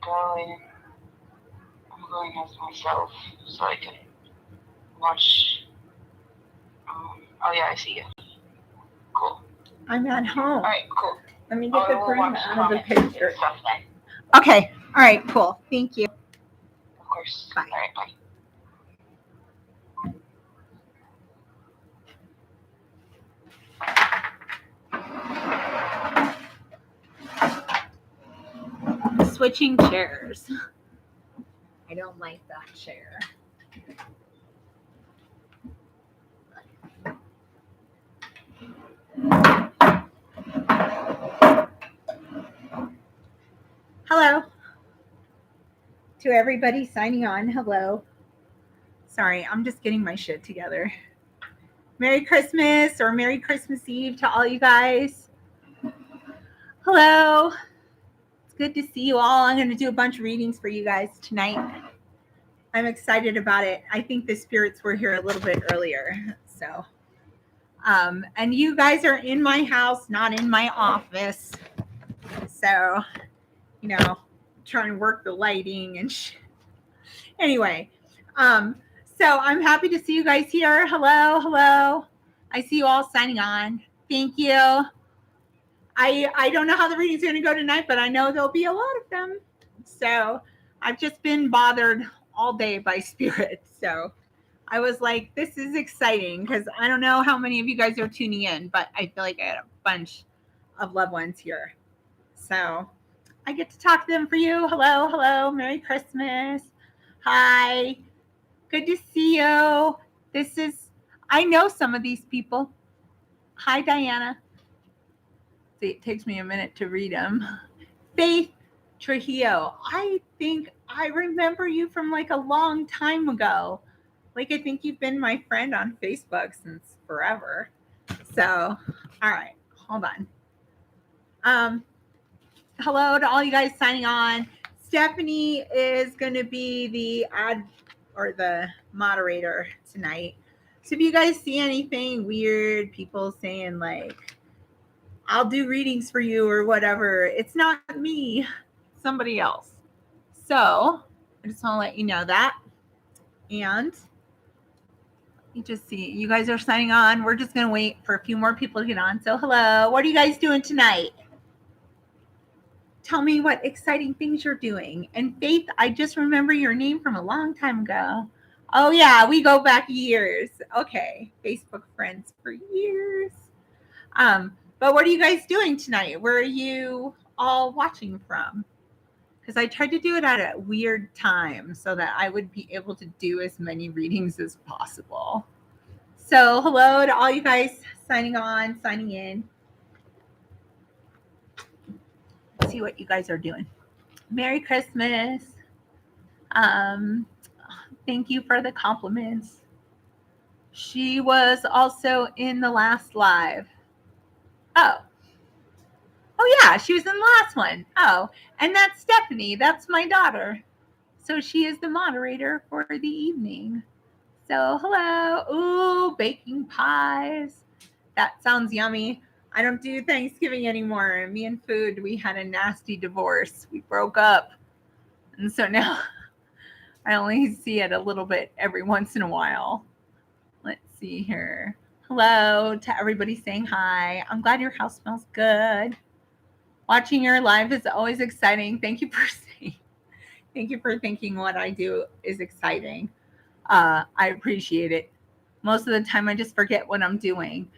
going. I'm going as myself so I can watch. Oh yeah, I see you. Cool. I'm at home. All right, cool. Let me get the We'll broom watch out of the comments picture. and stuff then. Okay. All right. Cool. Thank you. Of course. Bye. All right, bye. Switching chairs. I don't like that chair. Hello. To everybody signing on, hello. Sorry, I'm just getting my shit together. Merry Christmas or Merry Christmas Eve to all you guys. Hello. It's good to see you all. I'm going to do a bunch of readings for you guys tonight. I'm excited about it. I think the spirits were here a little bit earlier. So, and you guys are in my house, not in my office. So, trying to work the lighting and anyway, so I'm happy to see you guys here. Hello. I see you all signing on. Thank you. I don't know how the reading's going to go tonight, but I know there'll be a lot of them. So I've just been bothered all day by spirits. So I was like, this is exciting because I don't know how many of you guys are tuning in, but I feel like I had a bunch of loved ones here. So I get to talk to them for you. Hello. Merry Christmas. Hi. Good to see you. I know some of these people. Hi, Diana. See, it takes me a minute to read them. Faith Trujillo. I think I remember you from like a long time ago. Like, I think you've been my friend on Facebook since forever. So, all right, hold on. Hello to all you guys signing on. Stephanie is going to be the the moderator tonight. So if you guys see anything weird, people saying like, I'll do readings for you or whatever, it's not me, somebody else. So I just want to let you know that. And you just see, you guys are signing on. We're just going to wait for a few more people to get on. So hello, what are you guys doing tonight? Tell me what exciting things you're doing. And Faith, I just remember your name from a long time ago. Oh yeah, we go back years. Okay, Facebook friends for years. But what are you guys doing tonight? Where are you all watching from? Because I tried to do it at a weird time so that I would be able to do as many readings as possible. So hello to all you guys signing on, signing in. Let's see what you guys are doing. Merry Christmas. Thank you for the compliments. She was also in the last live. Oh yeah, she was in the last one. Oh, and that's Stephanie. That's my daughter. So she is the moderator for the evening. So hello. Ooh, baking pies. That sounds yummy. I don't do Thanksgiving anymore. Me and food, we had a nasty divorce. We broke up. And so now I only see it a little bit every once in a while. Let's see here. Hello to everybody saying hi. I'm glad your house smells good. Watching your live is always exciting. Thank you for thinking what I do is exciting. I appreciate it. Most of the time I just forget what I'm doing.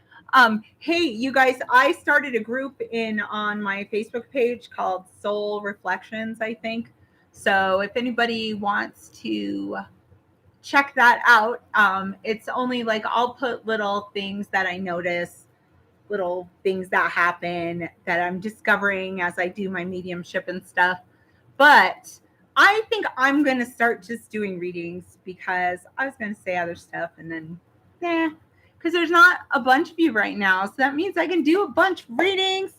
Hey, you guys, I started a group on my Facebook page called Soul Reflections, I think. So if anybody wants to check that out, it's only like I'll put little things that I notice, little things that happen that I'm discovering as I do my mediumship and stuff. But I think I'm going to start just doing readings because I was going to say other stuff and then, because there's not a bunch of you right now. So that means I can do a bunch of readings.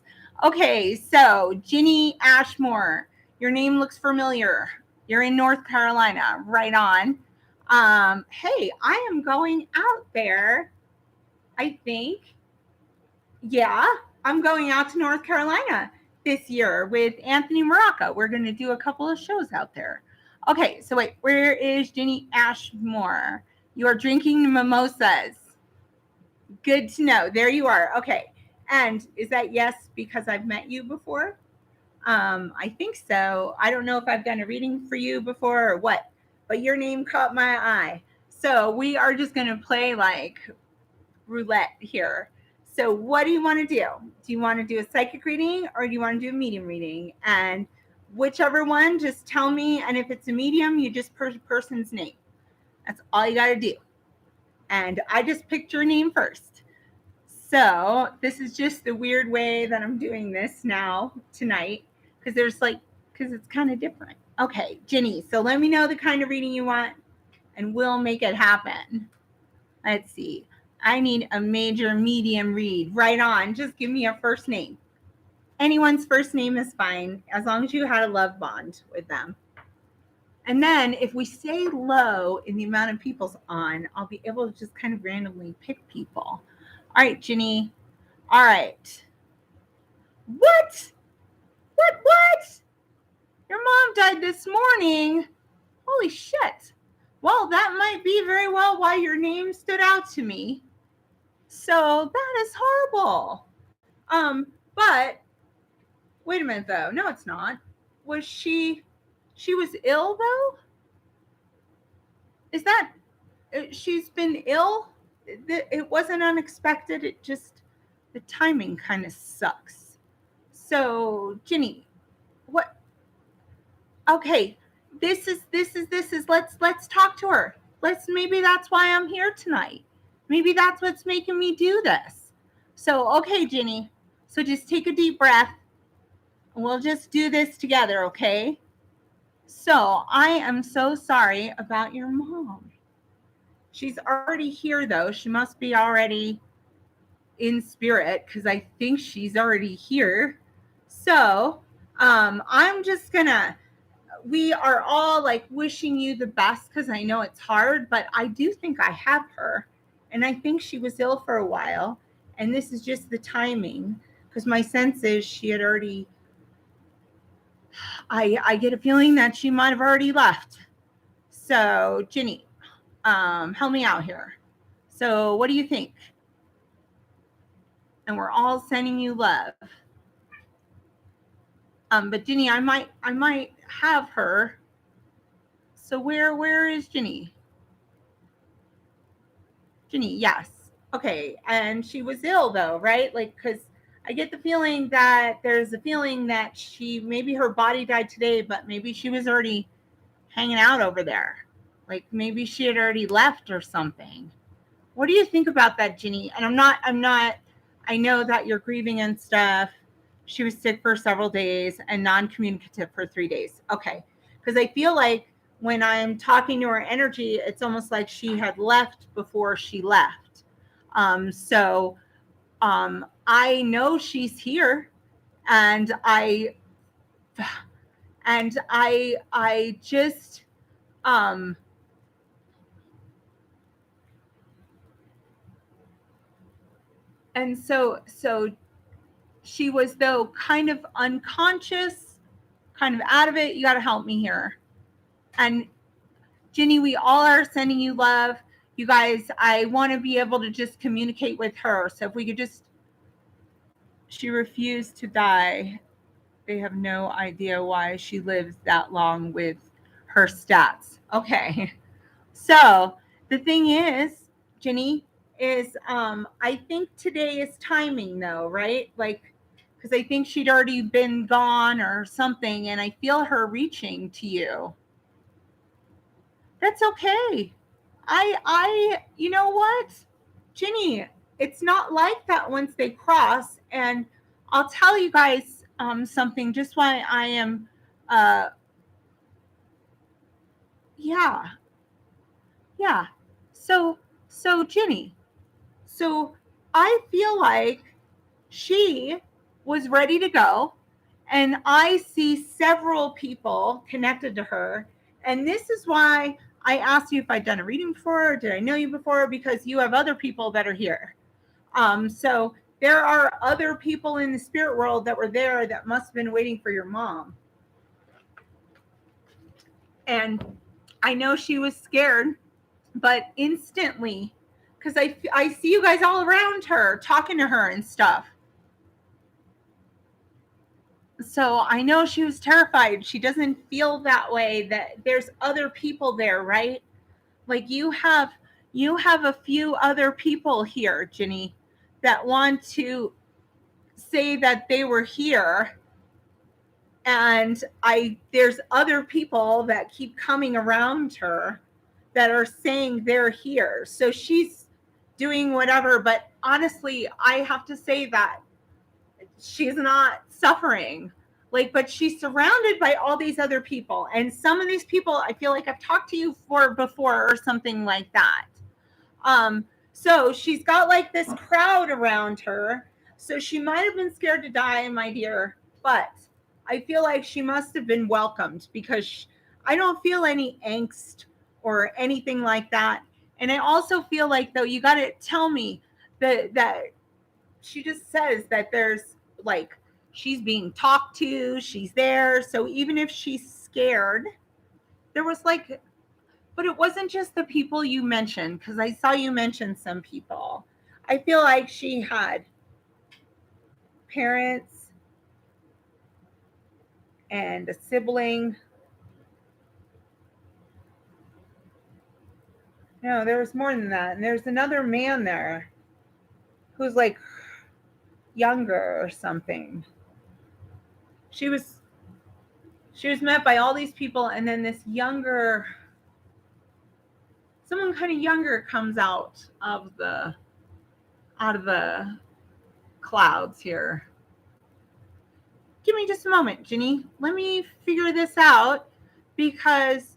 Okay, so Ginny Ashmore, your name looks familiar. You're in North Carolina, right on. Hey, I am going out there, I think. Yeah, I'm going out to North Carolina. this year with Anthony Morocco. We're going to do a couple of shows out there. Okay, so wait, where is Ginny Ashmore? You are drinking mimosas. Good to know. There you are. Okay. And is that yes because I've met you before? I think so. I don't know if I've done a reading for you before or what, but your name caught my eye. So we are just going to play like roulette here. So what do you want to do? Do you want to do a psychic reading or do you want to do a medium reading? And whichever one, just tell me. And if it's a medium, you just put a person's name. That's all you got to do. And I just picked your name first. So this is just the weird way that I'm doing this now tonight because it's kind of different. Okay, Ginny, so let me know the kind of reading you want and we'll make it happen. Let's see. I need a major medium read. Right on. Just give me a first name. Anyone's first name is fine as long as you had a love bond with them. And then if we stay low in the amount of people's on, I'll be able to just kind of randomly pick people. All right, Ginny. All right. What? What? Your mom died this morning. Holy shit. Well, that might be very well why your name stood out to me. So that is horrible. But wait a minute though. No, it's not. Was she was ill though? Is that she's been ill? It wasn't unexpected. It just the timing kind of sucks. So, Ginny, what? Okay, this is. Let's talk to her. Maybe that's why I'm here tonight. Maybe that's what's making me do this. So, okay, Ginny. So just take a deep breath. And we'll just do this together, okay? So I am so sorry about your mom. She's already here, though. She must be already in spirit because I think she's already here. So I'm just gonna, we are all like wishing you the best because I know it's hard, but I do think I have her. And I think she was ill for a while. And this is just the timing because my sense is she had already, I get a feeling that she might have already left. So, Ginny, help me out here. So what do you think? And we're all sending you love. But Ginny, I might have her. So where is Ginny? Ginny, yes. Okay. And she was ill though, right? Like, cause I get the feeling that there's a feeling that maybe her body died today, but maybe she was already hanging out over there. Like maybe she had already left or something. What do you think about that, Ginny? And I'm not, I know that you're grieving and stuff. She was sick for several days and non-communicative for 3 days. Okay. Because I feel like when I'm talking to her energy, it's almost like she had left before she left. I know she's here and I just, and so she was though kind of unconscious, kind of out of it. You got to help me here. And Ginny, we all are sending you love. You guys, I want to be able to just communicate with her. So if we could just, she refused to die. They have no idea why she lives that long with her stats. Okay. So the thing is, Ginny, is I think today is timing though, right? Like, because I think she'd already been gone or something, and I feel her reaching to you. That's okay. You know what, Ginny, it's not like that once they cross. And I'll tell you guys something just why I am, yeah. So Ginny, so I feel like she was ready to go, and I see several people connected to her. And this is why I asked you if I'd done a reading before, or did I know you before? Because you have other people that are here. So there are other people in the spirit world that were there that must have been waiting for your mom. And I know she was scared, but instantly, because I see you guys all around her, talking to her and stuff. So I know she was terrified. She doesn't feel that way, that there's other people there, right? Like you have a few other people here, Ginny, that want to say that they were here. And there's other people that keep coming around her that are saying they're here. So she's doing whatever, but honestly, I have to say that she's not suffering. Like, but she's surrounded by all these other people. And some of these people, I feel like I've talked to you before or something like that. So she's got like this crowd around her. So she might have been scared to die, my dear, but I feel like she must have been welcomed, because I don't feel any angst or anything like that. And I also feel like, though, you got to tell me that she just says that there's like, she's being talked to, she's there. So even if she's scared, there was like, but it wasn't just the people you mentioned, because I saw you mention some people. I feel like she had parents and a sibling. No, there was more than that. And there's another man there who's like younger or something. She was met by all these people, and then this younger, someone kind of younger comes out of the clouds here. Give me just a moment, Ginny. Let me figure this out, because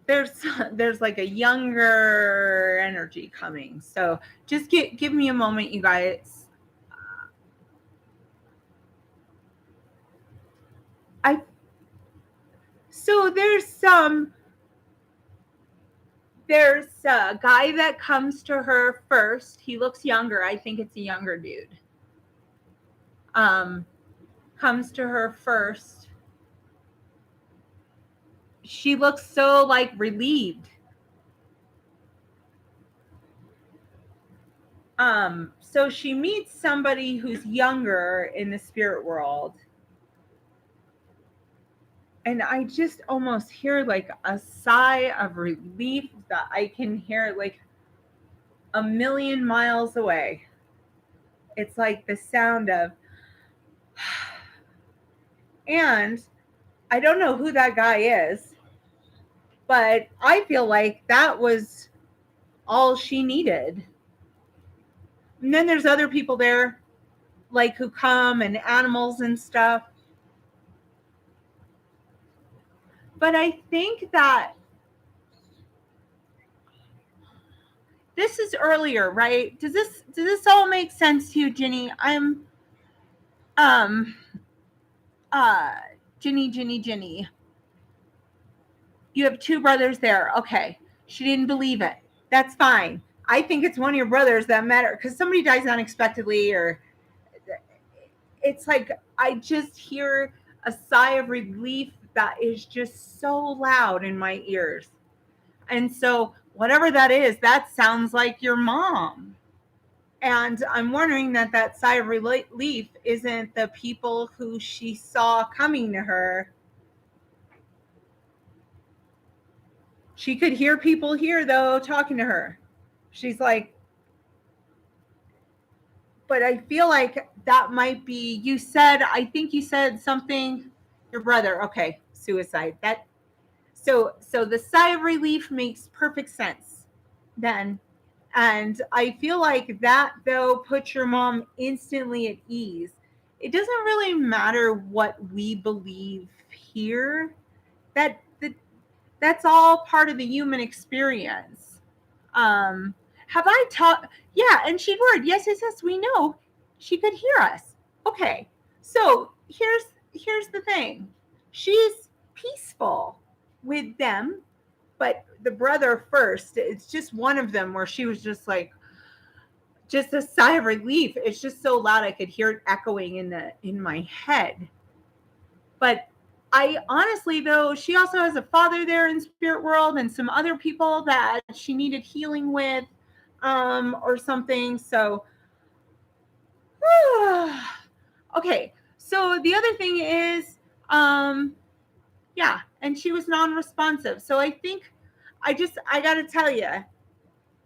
there's like a younger energy coming. So just give me a moment, you guys. So there's a guy that comes to her first. He looks younger. I think it's a younger dude. Comes to her first. She looks so like relieved. So she meets somebody who's younger in the spirit world. And I just almost hear like a sigh of relief that I can hear like a million miles away. It's like the sound of, and I don't know who that guy is, but I feel like that was all she needed. And then there's other people there, like who come, and animals and stuff. But I think that this is earlier, right? Does this all make sense to you, Ginny? Ginny. You have two brothers there. Okay. She didn't believe it. That's fine. I think it's one of your brothers that matter, because somebody dies unexpectedly, or it's like I just hear a sigh of relief that is just so loud in my ears. And so whatever that is, that sounds like your mom. And I'm wondering that sigh of relief isn't the people who she saw coming to her. She could hear people here, though, talking to her. She's like, but I feel like that might be, I think you said something, your brother. Okay, suicide. So the sigh of relief makes perfect sense then. And I feel like that, though, puts your mom instantly at ease. It doesn't really matter what we believe here. That's all part of the human experience. Have I taught? Yeah, and she'd word. Yes, we know. She could hear us. Okay, so here's the thing. She's peaceful with them, but the brother first, it's just one of them where she was just like, just a sigh of relief. It's just so loud I could hear it echoing in my head. But I honestly, though, she also has a father there in spirit world and some other people that she needed healing with, or something. So okay. So the other thing is, yeah, and she was non-responsive. So I think I got to tell you,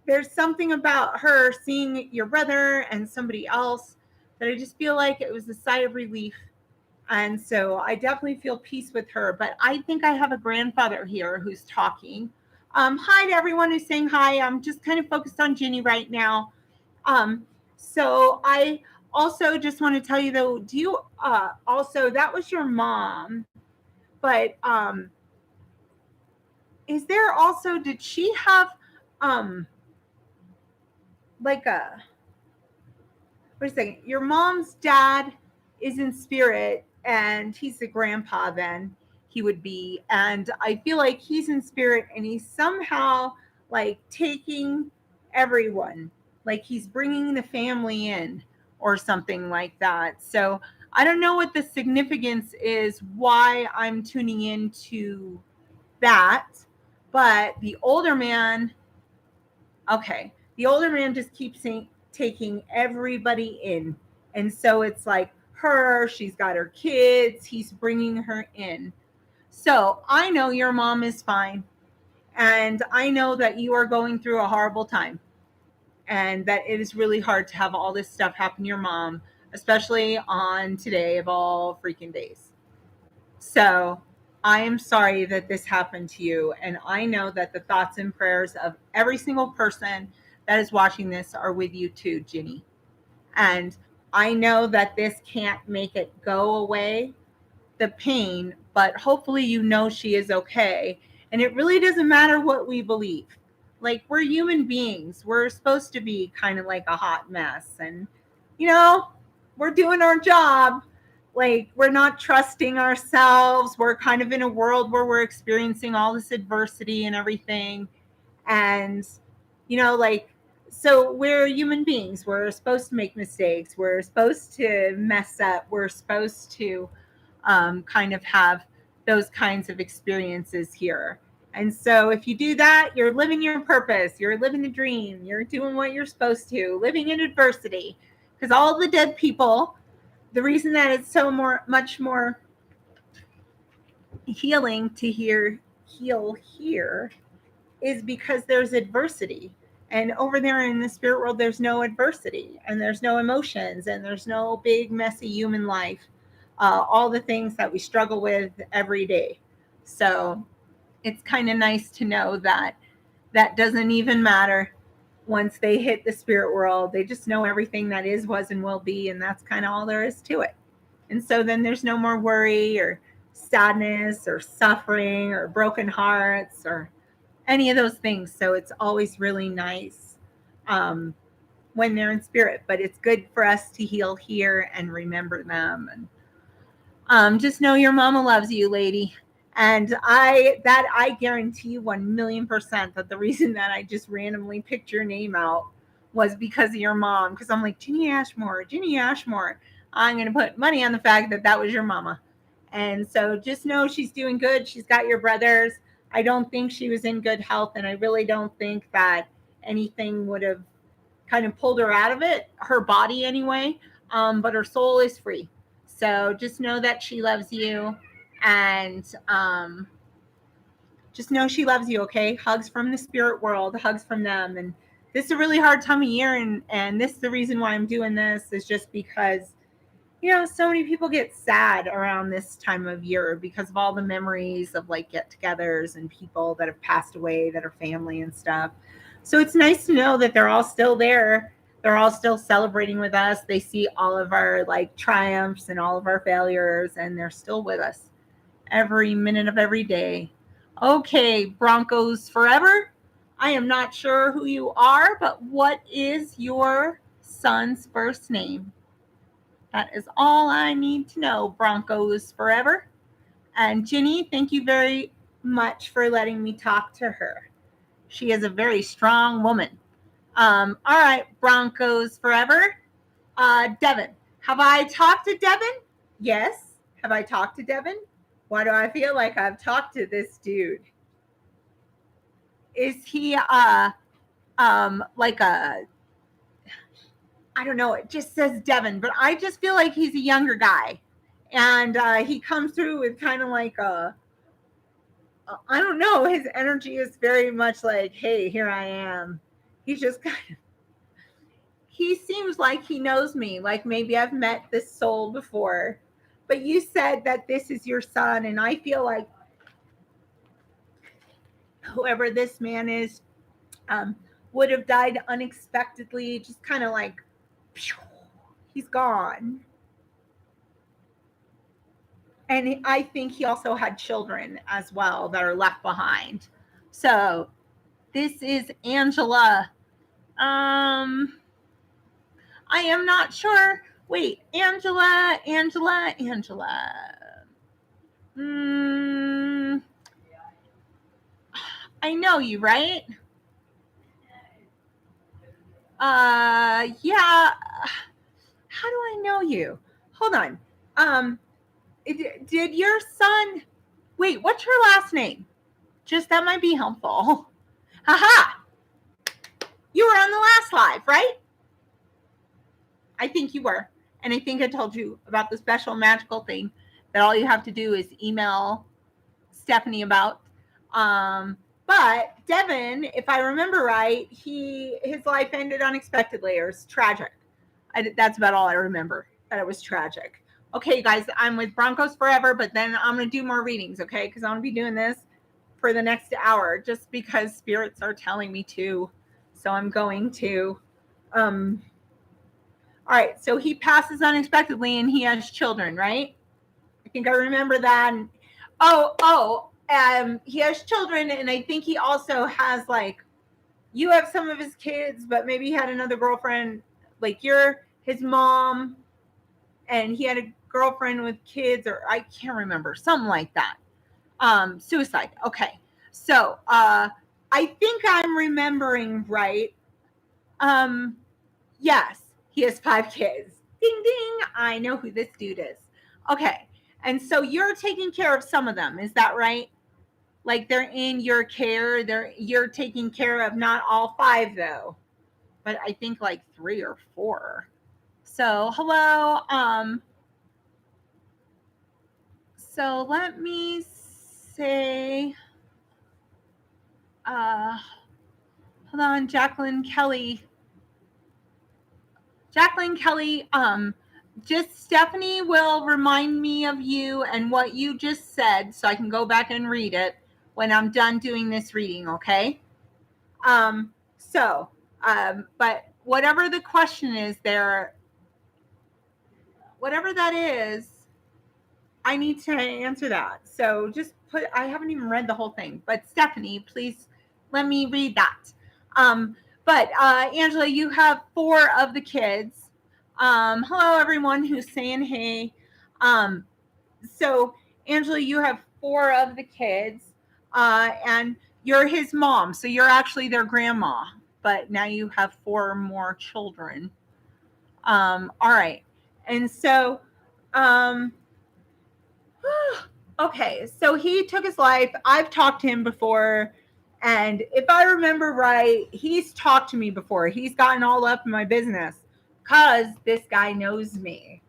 there's something about her seeing your brother and somebody else that I just feel like it was a sigh of relief. And so I definitely feel peace with her. But I think I have a grandfather here who's talking. Hi to everyone who's saying hi. I'm just kind of focused on Ginny right now. So I also just want to tell you, though, do you also, that was your mom, but is there also, did she have like a, wait a second, your mom's dad is in spirit and he's the grandpa, then he would be, and I feel like he's in spirit and he's somehow like taking everyone, like he's bringing the family in or something like that. So I don't know what the significance is, why I'm tuning into that, but the older man, okay, the older man just keeps taking everybody in. And so it's like her, she's got her kids, he's bringing her in. So I know your mom is fine. And I know that you are going through a horrible time. And that it is really hard to have all this stuff happen to your mom, especially on today of all freaking days. So I am sorry that this happened to you. And I know that the thoughts and prayers of every single person that is watching this are with you too, Ginny. And I know that this can't make it go away, the pain, but hopefully you know she is okay. And it really doesn't matter what we believe. Like, we're human beings. We're supposed to be kind of like a hot mess. And, you know, we're doing our job. Like, we're not trusting ourselves. We're kind of in a world where we're experiencing all this adversity and everything. And, you know, like, so we're human beings. We're supposed to make mistakes. We're supposed to mess up. We're supposed to kind of have those kinds of experiences here. And so if you do that, you're living your purpose, you're living the dream, you're doing what you're supposed to, living in adversity. Because all the dead people, the reason that it's so much more healing to heal here is because there's adversity. And over there in the spirit world, there's no adversity and there's no emotions and there's no big, messy human life. All the things that we struggle with every day. So it's kind of nice to know that that doesn't even matter once they hit the spirit world. They just know everything that is, was, and will be. And that's kind of all there is to it. And so then there's no more worry or sadness or suffering or broken hearts or any of those things. So it's always really nice when they're in spirit. But it's good for us to heal here and remember them. And just know your mama loves you, lady. And I guarantee you 1,000,000% that the reason that I just randomly picked your name out was because of your mom. Because I'm like, Ginny Ashmore, Ginny Ashmore. I'm going to put money on the fact that that was your mama. And so just know she's doing good. She's got your brothers. I don't think she was in good health. And I really don't think that anything would have kind of pulled her out of it, her body anyway. But her soul is free. So just know that she loves you. And just know she loves you, okay? Hugs from the spirit world, hugs from them. And this is a really hard time of year. And this is the reason why I'm doing this, is just because, you know, so many people get sad around this time of year because of all the memories of like get-togethers and people that have passed away that are family and stuff. So it's nice to know that they're all still there. They're all still celebrating with us. They see all of our like triumphs and all of our failures, and they're still with us every minute of every day. Okay, Broncos forever. I am not sure who you are, but what is your son's first name? That is all I need to know, Broncos forever. And Ginny, thank you very much for letting me talk to her. She is a very strong woman. All right, Broncos forever. Devin, have I talked to Devin? Yes. Have I talked to Devin? Why do I feel like I've talked to this dude? Is he like a, I don't know, it just says Devin, but I just feel like he's a younger guy. And he comes through with kind of like I don't know, his energy is very much like, hey, here I am. He's just kind of, he seems like he knows me, like maybe I've met this soul before. But you said that this is your son, and I feel like whoever this man is would have died unexpectedly, just kind of like, he's gone. And I think he also had children as well that are left behind. So this is Angela. I am not sure. Wait, Angela. I know you, right? Yeah. How do I know you? Hold on. Did your son? Wait, what's your last name? Just that might be helpful. Haha. You were on the last live, right? I think you were. And I think I told you about the special magical thing that all you have to do is email Stephanie about. But Devin, if I remember right, his life ended unexpectedly, or it's tragic. That's about all I remember, that it was tragic. Okay, guys, I'm with Broncos forever, but then I'm going to do more readings, okay? Because I'm going to be doing this for the next hour just because spirits are telling me to. So I'm going to. All right, so he passes unexpectedly and he has children, right? I think I remember that. He has children, and I think he also has, like, you have some of his kids, but maybe he had another girlfriend, like you're his mom, and he had a girlfriend with kids, or I can't remember, something like that. Suicide. Okay. So I think I'm remembering right. Yes, he has 5 kids. Ding ding. I know who this dude is. Okay. And so you're taking care of some of them, is that right? Like they're in your care. You're taking care of not all 5 though, but I think like 3 or 4. So hello. So let me say, hold on, Jacqueline Kelly, just Stephanie will remind me of you and what you just said so I can go back and read it when I'm done doing this reading, okay? But whatever the question is there, whatever that is, I need to answer that. So just I haven't even read the whole thing, but Stephanie, please let me read that. But Angela, you have 4 of the kids. Hello, everyone who's saying hey. So Angela, you have 4 of the kids, and you're his mom. So you're actually their grandma, but now you have 4 more children. All right. And so, okay, so he took his life. I've talked to him before, and if I remember right, he's talked to me before. He's gotten all up in my business because this guy knows me.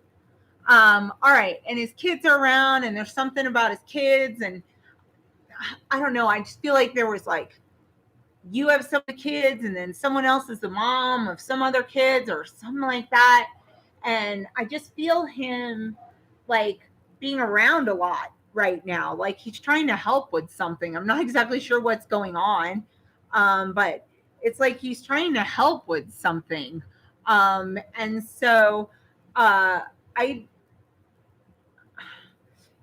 All right, and his kids are around, and there's something about his kids, and I don't know. I just feel like there was like, you have some of the kids, and then someone else is the mom of some other kids, or something like that. And I just feel him like being around a lot right now, like he's trying to help with something. I'm not exactly sure what's going on, but it's like he's trying to help with something. And so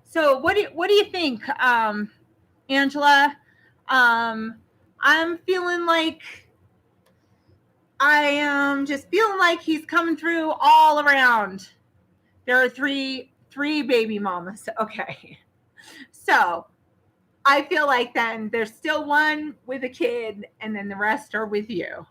so what do you think, Angela? I'm feeling like I am just feeling like he's coming through all around. There are three baby mamas. Okay. So I feel like then there's still one with a kid, and then the rest are with you.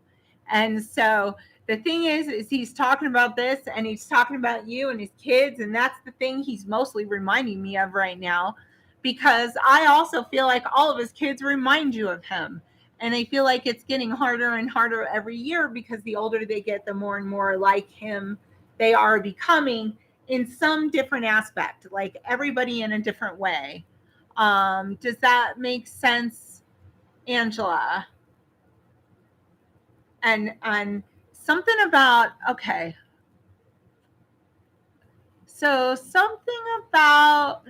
And so the thing is he's talking about this and he's talking about you and his kids. And that's the thing he's mostly reminding me of right now, because I also feel like all of his kids remind you of him. And I feel like it's getting harder and harder every year, because the older they get, the more and more like him they are becoming in some different aspect, like everybody in a different way. Does that make sense, Angela? And something about, okay, so something about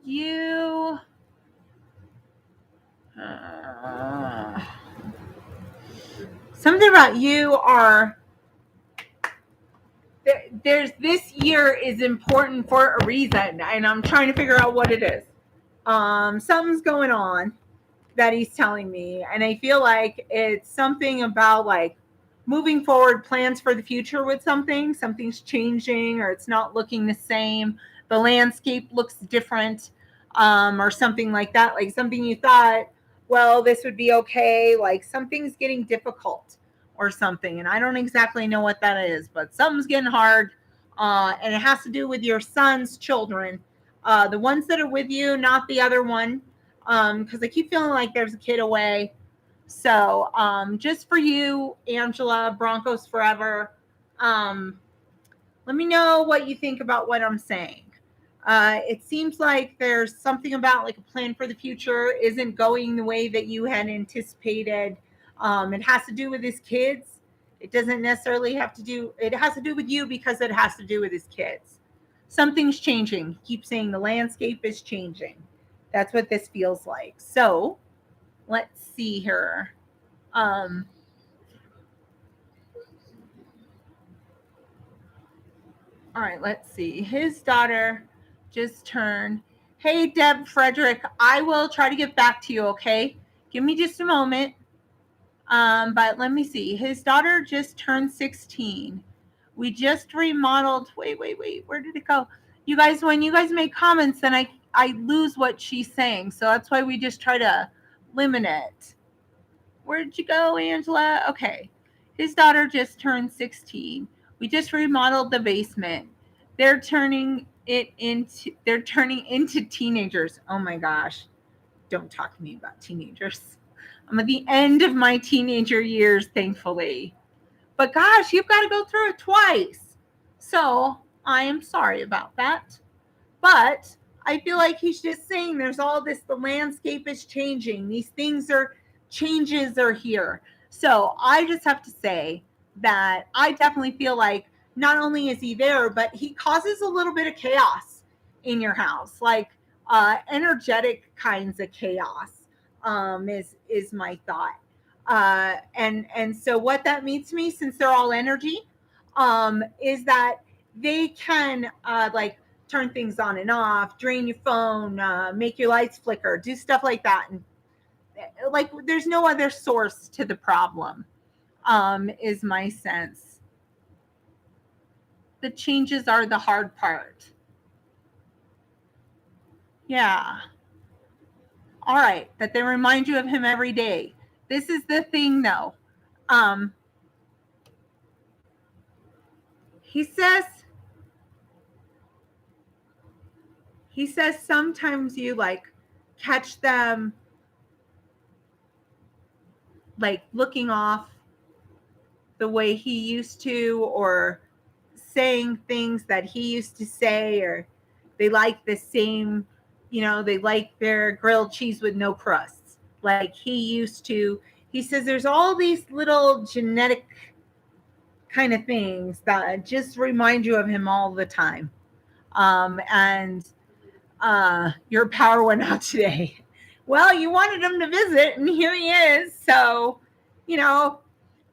you, something about you are, there's, this year is important for a reason, and I'm trying to figure out what it is. Something's going on that he's telling me, and I feel like it's something about like moving forward, plans for the future with something's changing, or it's not looking the same, the landscape looks different, or something like that, like something you thought, well, this would be okay, like something's getting difficult or something, and I don't exactly know what that is, but something's getting hard, and it has to do with your son's children, the ones that are with you, not the other one, because I keep feeling like there's a kid away. So just for you, Angela, Broncos forever. Let me know what you think about what I'm saying. It seems like there's something about like a plan for the future isn't going the way that you had anticipated. It has to do with his kids. It doesn't necessarily have to do, it has to do with you because it has to do with his kids. Something's changing. Keep saying the landscape is changing. That's what this feels like. So let's see here. All right, let's see. His daughter just turned. Hey, Deb Frederick, I will try to get back to you, okay? Give me just a moment. But let me see. His daughter just turned 16. We just remodeled. Wait. Where did it go? You guys, when you guys make comments, then I lose what she's saying. So that's why we just try to limit it. Where'd you go, Angela? Okay. His daughter just turned 16. We just remodeled the basement. They're turning into teenagers. Oh my gosh. Don't talk to me about teenagers. I'm at the end of my teenager years, thankfully. But gosh, you've got to go through it twice. So I am sorry about that. But I feel like he's just saying there's all this, the landscape is changing. These things are, changes are here. So I just have to say that I definitely feel like not only is he there, but he causes a little bit of chaos in your house, like energetic kinds of chaos, is my thought. And so what that means to me, since they're all energy, is that they can like turn things on and off, drain your phone, make your lights flicker, do stuff like that. And like, there's no other source to the problem, is my sense. The changes are the hard part. Yeah. All right. That they remind you of him every day. This is the thing though. He says sometimes you like catch them like looking off the way he used to, or saying things that he used to say, or they like the same, they like their grilled cheese with no crusts like he used to. He says there's all these little genetic kind of things that just remind you of him all the time. And your power went out today. Well, you wanted him to visit, and here he is. So,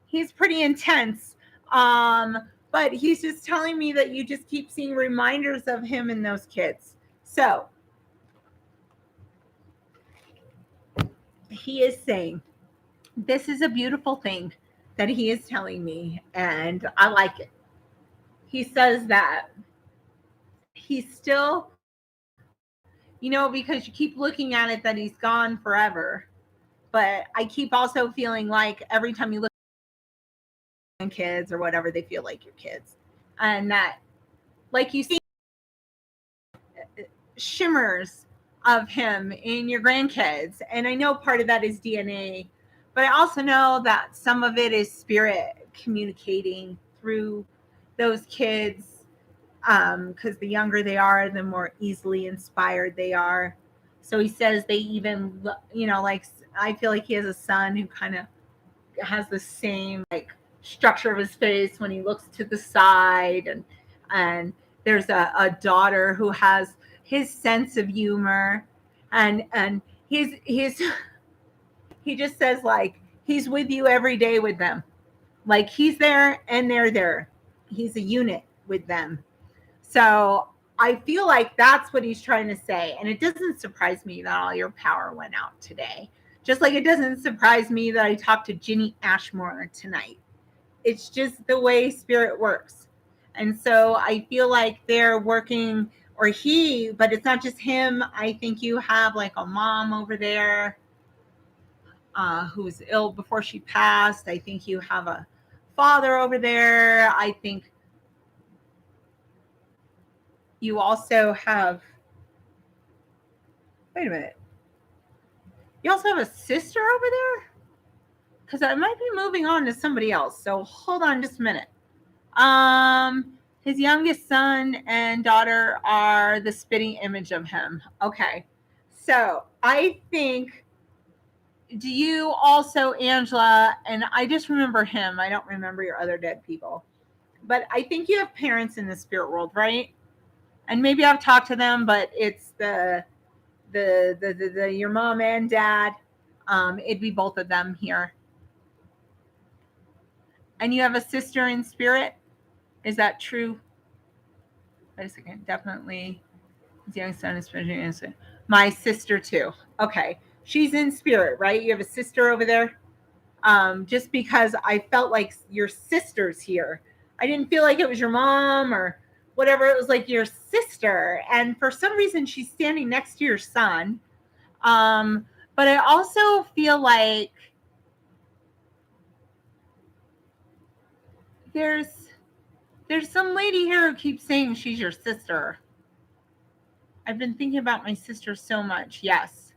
he's pretty intense. But he's just telling me that you just keep seeing reminders of him and those kids. So he is saying this is a beautiful thing that he is telling me, and I like it. He says that he's still, because you keep looking at it that he's gone forever. but I keep also feeling like every time you look at kids or whatever, they feel like your kids. And that, like, you see shimmers of him in your grandkids. And I know part of that is DNA, but I also know that some of it is spirit communicating through those kids, because the younger they are, the more easily inspired they are. So he says they even, like, I feel like he has a son who kind of has the same like structure of his face when he looks to the side, and there's a daughter who has his sense of humor, and he's he just says like he's with you every day with them, like he's there and they're there, he's a unit with them. So I feel like that's what he's trying to say. And it doesn't surprise me that all your power went out today. Just like it doesn't surprise me that I talked to Ginny Ashmore tonight. It's just the way spirit works. And so I feel like they're working, or he, but it's not just him. I think you have like a mom over there who's ill before she passed. I think you have a father over there. I think you also have, wait a minute. You also have a sister over there? Because I might be moving on to somebody else. So hold on just a minute. His youngest son and daughter are the spitting image of him. Okay. So I think, do you also, Angela, and I just remember him. I don't remember your other dead people. But I think you have parents in the spirit world, right? And maybe I've talked to them, but it's the your mom and dad. It'd be both of them here. And you have a sister in spirit? Is that true? Wait a second. Definitely. His young son is spiritual. My sister too. Okay. She's in spirit, right? You have a sister over there? Just because I felt like your sister's here. I didn't feel like it was your mom or whatever. It was like your sister. And for some reason, she's standing next to your son. But I also feel like there's some lady here who keeps saying she's your sister. I've been thinking about my sister so much. Yes.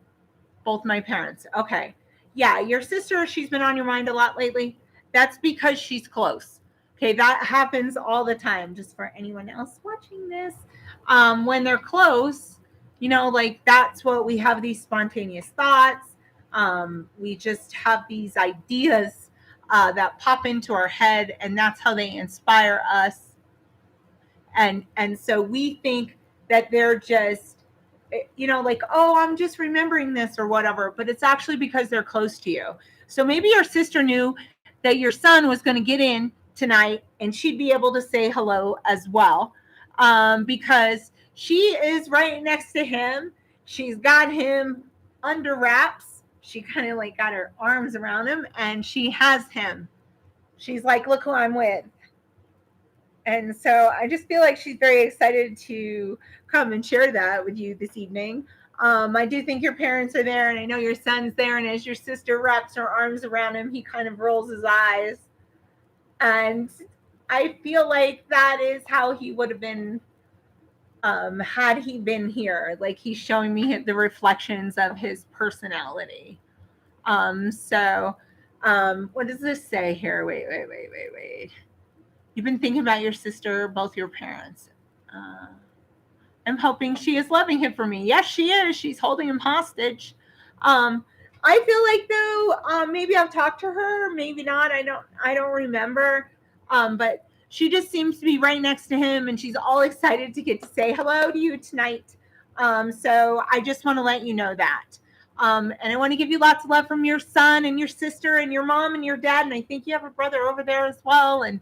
Both my parents. Okay. Yeah, your sister, she's been on your mind a lot lately. That's because she's close. Okay, that happens all the time. Just for anyone else watching this, when they're close, like that's what we have, these spontaneous thoughts. We just have these ideas that pop into our head, and that's how they inspire us. And so we think that they're just, like, oh, I'm just remembering this or whatever, but it's actually because they're close to you. So maybe your sister knew that your son was going to get in tonight and she'd be able to say hello as well, because she is right next to him. She's got him under wraps. She kind of like got her arms around him and she has him. She's like, look who I'm with. And so I just feel like she's very excited to come and share that with you this evening. I do think your parents are there, and I know your son's there. And as your sister wraps her arms around him, he kind of rolls his eyes. And I feel like that is how he would have been had he been here. Like he's showing me the reflections of his personality. So what does this say here? Wait. You've been thinking about your sister, both your parents. I'm hoping she is loving him for me. Yes, she is. She's holding him hostage. I feel like though, maybe I've talked to her, maybe not. I don't remember. But she just seems to be right next to him, and she's all excited to get to say hello to you tonight. So I just want to let you know that. And I want to give you lots of love from your son and your sister and your mom and your dad. And I think you have a brother over there as well. And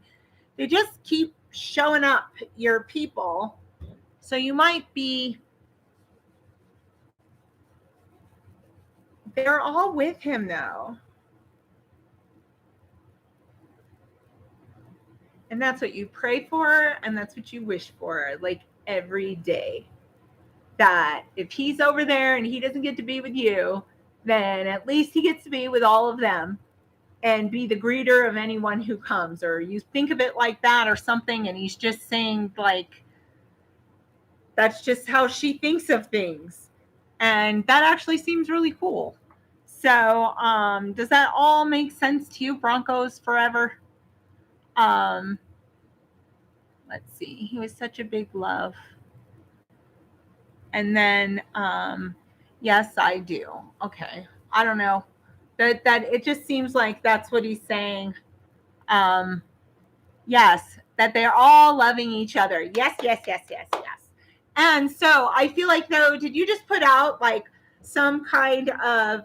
they just keep showing up, your people. So you might be, they're all with him though. And that's what you pray for, and that's what you wish for, like every day. That if he's over there and he doesn't get to be with you, then at least he gets to be with all of them and be the greeter of anyone who comes. Or you think of it like that or something, and he's just saying, like, that's just how she thinks of things. And that actually seems really cool. So, does that all make sense to you? Broncos forever. Um, let's see. He was such a big love. And then, yes, I do. Okay. I don't know. That it just seems like that's what he's saying. Um, yes, that they're all loving each other. Yes, yes, yes, yes, yes. And so I feel like, though, did you just put out like some kind of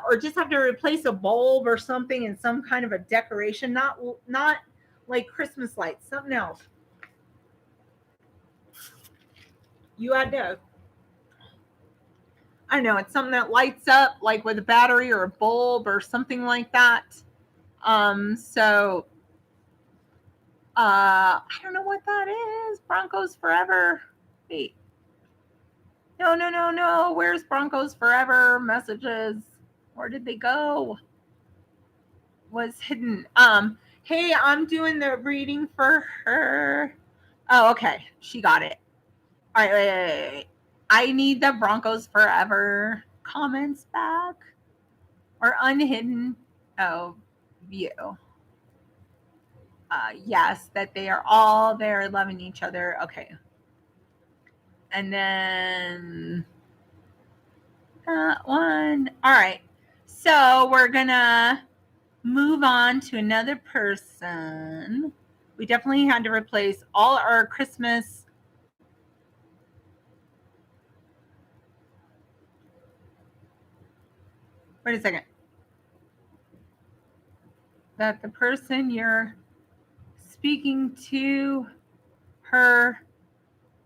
or just have to replace a bulb or something in some kind of a decoration? Not like Christmas lights, something else. You had to, I don't know, it's something that lights up like with a battery or a bulb or something like that. So I don't know what that is. Broncos forever. Wait. No. Where's Broncos forever messages? Where did they go? Was hidden. Hey, I'm doing the reading for her. Oh, okay. She got it. All right, wait. I need the Broncos forever comments back. Or unhidden. Oh, view. Yes, that they are all there loving each other. Okay. And then that one. All right. So we're going to move on to another person. We definitely had to replace all our Christmas. Wait a second. That the person you're speaking to, her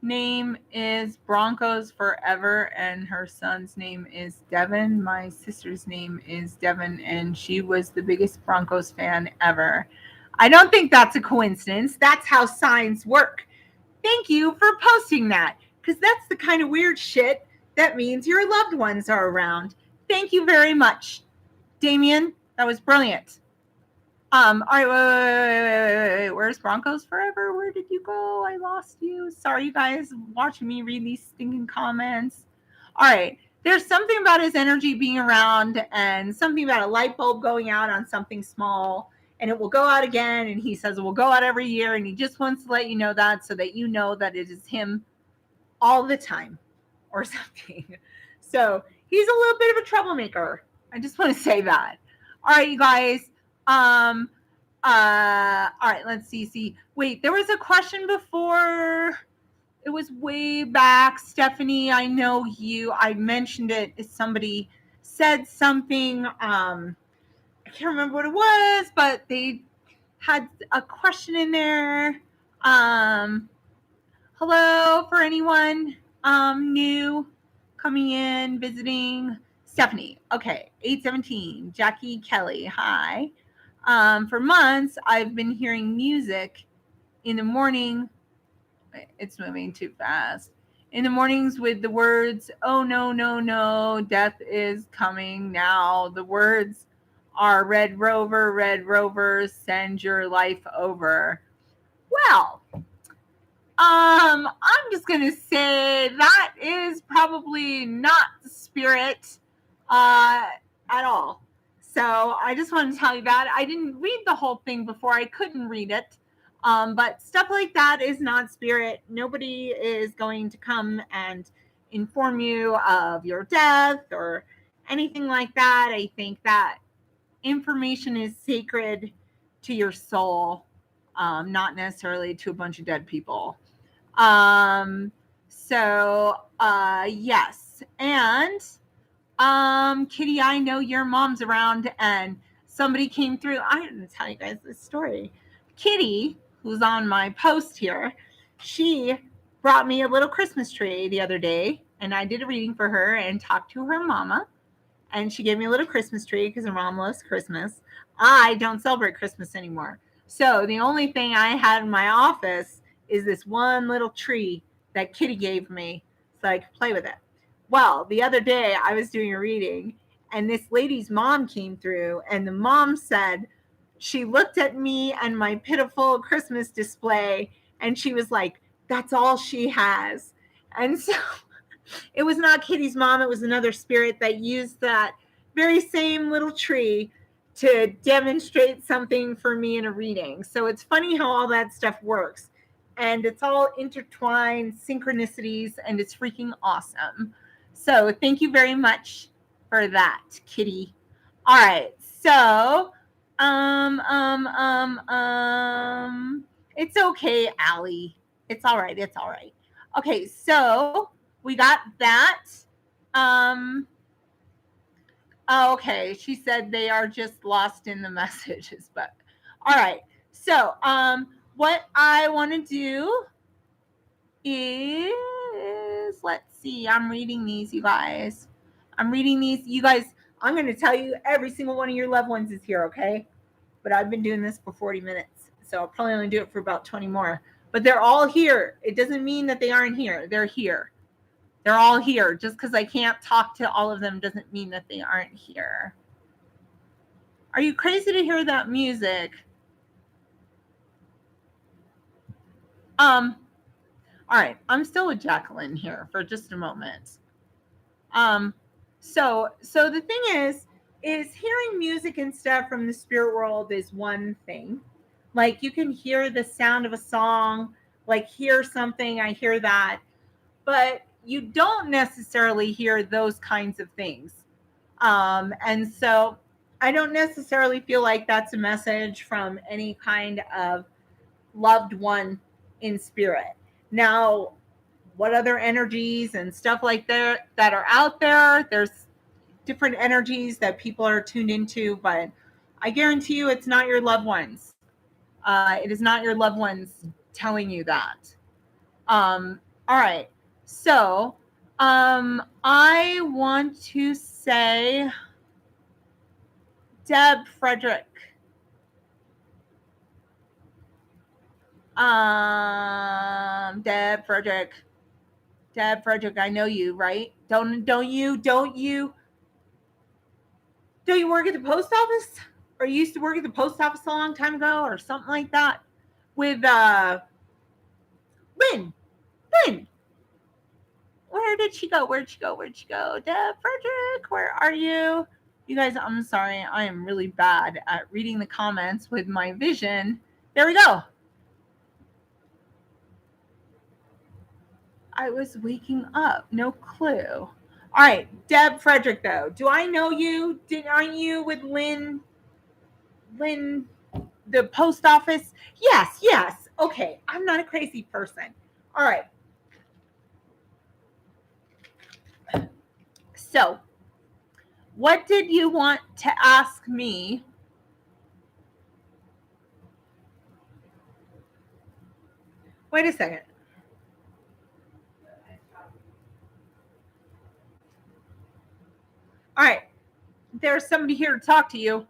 name is Broncos Forever, and her son's name is Devin. My sister's name is Devin, and she was the biggest Broncos fan ever. I don't think that's a coincidence. That's how signs work. Thank you for posting that, because that's the kind of weird shit that means your loved ones are around. Thank you very much, Damien. That was brilliant. All right, wait. Where's Broncos Forever? Where did you go? I lost you. Sorry, you guys, watching me read these stinking comments. All right, there's something about his energy being around, and something about a light bulb going out on something small, and it will go out again. And he says it will go out every year, and he just wants to let you know that, so that you know that it is him all the time, or something. So he's a little bit of a troublemaker. I just want to say that. All right, you guys. All right, let's see. Wait, there was a question before. It was way back. Stephanie, I know you. I mentioned it. Somebody said something. I can't remember what it was, but they had a question in there. Hello for anyone new coming in, visiting. Stephanie. Okay, 817. Jackie Kelly. Hi. For months, I've been hearing music in the morning. It's moving too fast. In the mornings with the words, oh, no, death is coming now. The words are Red Rover, send your life over. Well, I'm just going to say that is probably not the spirit at all. So I just want to tell you that. I didn't read the whole thing before. I couldn't read it. But stuff like that is not spirit. Nobody is going to come and inform you of your death or anything like that. I think that information is sacred to your soul, not necessarily to a bunch of dead people. Yes. And Kitty, I know your mom's around, and somebody came through. I didn't tell you guys this story. Kitty, who's on my post here, she brought me a little Christmas tree the other day, and I did a reading for her and talked to her mama, and she gave me a little Christmas tree because her mom loves Christmas. I don't celebrate Christmas anymore. So the only thing I had in my office is this one little tree that Kitty gave me so I could play with it. Well, the other day I was doing a reading, and this lady's mom came through, and the mom said she looked at me and my pitiful Christmas display, and she was like, that's all she has. And so it was not Kitty's mom, it was another spirit that used that very same little tree to demonstrate something for me in a reading. So it's funny how all that stuff works. And it's all intertwined synchronicities, and it's freaking awesome. So thank you very much for that, Kitty. All right. So, it's okay, Allie. It's all right. It's all right. Okay. So we got that. Okay. She said they are just lost in the messages, but all right. So, what I want to do is, let's see, I'm reading these, you guys. I'm reading these. You guys, I'm going to tell you every single one of your loved ones is here, okay? But I've been doing this for 40 minutes, so I'll probably only do it for about 20 more. But they're all here. It doesn't mean that they aren't here. They're here. They're all here. Just because I can't talk to all of them doesn't mean that they aren't here. Are you crazy to hear that music? All right, I'm still with Jacqueline here for just a moment. So the thing is hearing music and stuff from the spirit world is one thing. Like, you can hear the sound of a song, like hear something, I hear that, but you don't necessarily hear those kinds of things. And so I don't necessarily feel like that's a message from any kind of loved one in spirit. Now, what other energies and stuff like that are out there? There's different energies that people are tuned into, but I guarantee you it's not your loved ones. It is not your loved ones telling you that. All right. So I want to say, Deb Frederick. Deb Frederick, I know you, right? Don't you work at the post office? Or you used to work at the post office a long time ago, or something like that? With Lynn. Where did she go? Deb Frederick, where are you? You guys, I'm sorry, I am really bad at reading the comments with my vision. There we go. I was waking up. No clue. All right, Deb Frederick, though. Do I know you? Aren't you with Lynn, the post office? Yes. Okay, I'm not a crazy person. All right. So, what did you want to ask me? Wait a second. All right. There's somebody here to talk to you.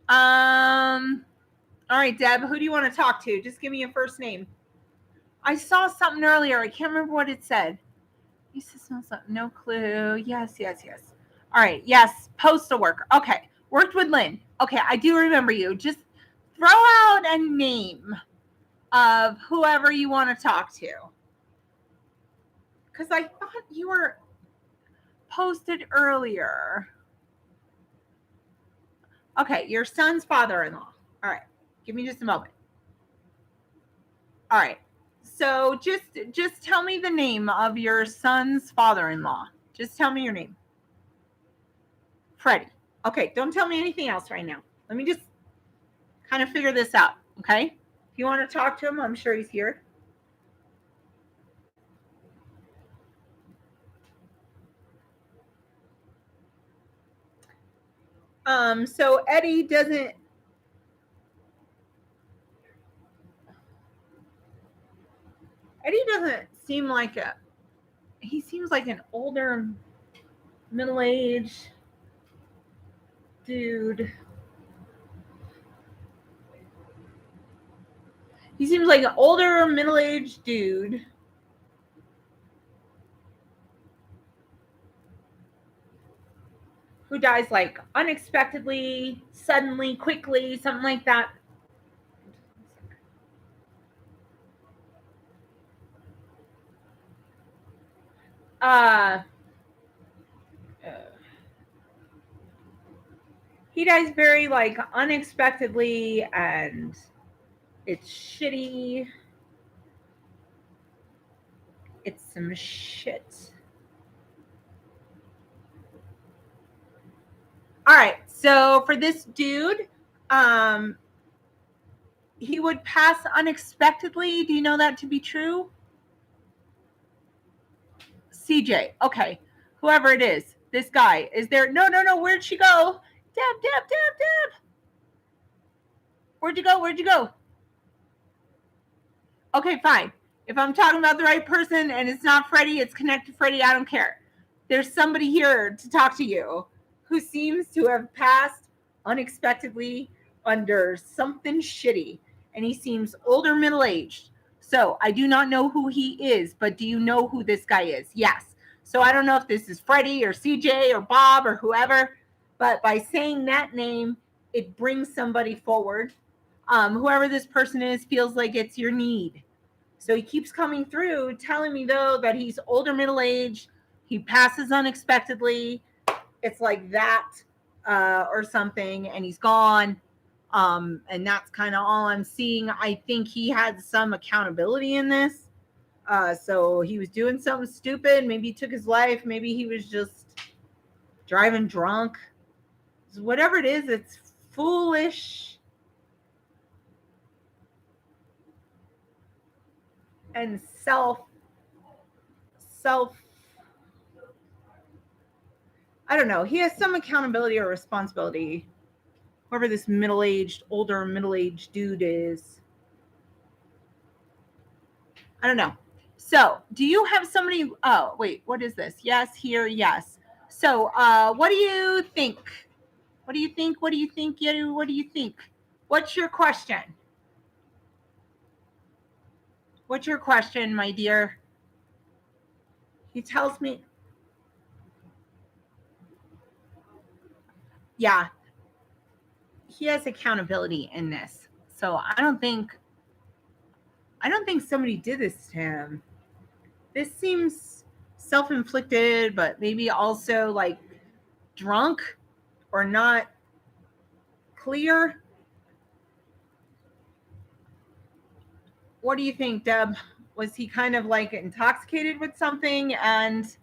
All right, Deb, who do you want to talk to? Just give me a first name. I saw something earlier. I can't remember what it said. You said something. No clue. Yes. All right. Yes. Postal worker. Okay. Worked with Lynn. Okay. I do remember you. Just throw out a name of whoever you want to talk to. Because I thought you were posted earlier. Okay. Your son's father-in-law. All right. Give me just a moment. All right. So just tell me the name of your son's father-in-law. Just tell me your name. Freddie. Okay, don't tell me anything else right now. Let me just kind of figure this out, okay? If you want to talk to him, I'm sure he's here. So Eddie doesn't seem like he seems like an older, middle-aged dude. He seems like an older, middle-aged dude. who dies like unexpectedly, suddenly, quickly, something like that. He dies very like unexpectedly, and it's shitty. It's some shit. All right, so for this dude, he would pass unexpectedly. Do you know that to be true? CJ, okay. Whoever it is, this guy, is there? No, where'd she go? Deb. Where'd you go? Okay, fine. If I'm talking about the right person and it's not Freddie, it's connected to Freddie, I don't care. There's somebody here to talk to you who seems to have passed unexpectedly under something shitty, and he seems older, middle-aged. So I do not know who he is, but do you know who this guy is? Yes. So I don't know if this is Freddie or CJ or Bob or whoever, but by saying that name, it brings somebody forward. Whoever this person is feels like it's your need. So he keeps coming through, telling me though that he's older, middle-aged. He passes unexpectedly. It's like that or something, and he's gone. And that's kind of all I'm seeing. I think he had some accountability in this. So he was doing something stupid. Maybe he took his life. Maybe he was just driving drunk. So whatever it is, it's foolish and self I don't know. He has some accountability or responsibility. Whoever this older middle-aged dude is. I don't know. So, do you have somebody? Oh, wait. What is this? Yes, here, yes. So, what do you think? What do you think? What do you think? What do you think? What's your question? What's your question, my dear? He tells me. Yeah. He has accountability in this. So, I don't think somebody did this to him. This seems self-inflicted, but maybe also like drunk or not clear. What do you think, Deb? Was he kind of like intoxicated with something? And